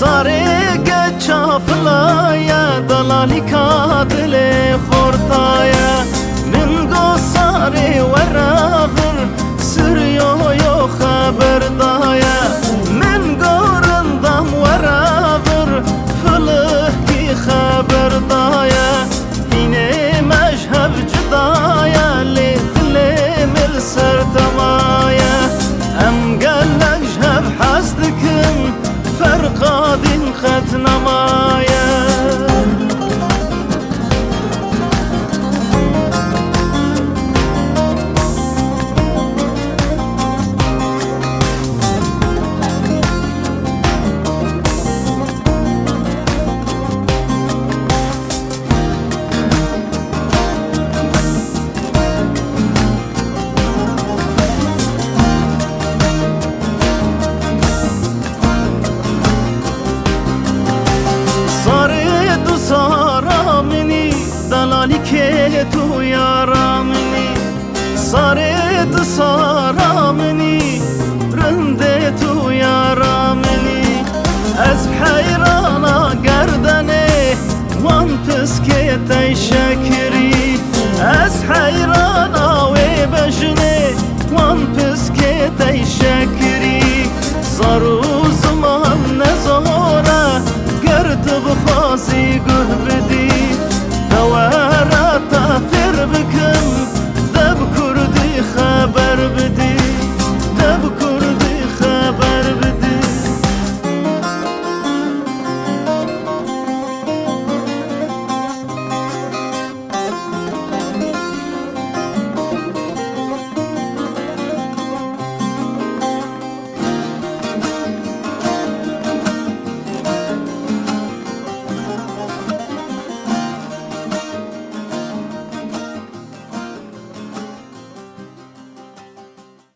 ساري قچافلايا دلالي كادل خورتايا من قصاري وراغر سريو يو خبر دايا من قرندم وراغر فلهكي خبر دايا هيني مجهب جدايا ليتلي ملسر تمايا ام قلق جهب حسدكم فرقادين ختنا مايا دلالی که تو یارامنی سارت سارامنی رنده تو یارامنی از حیرانا گردنه وان پس که تیشه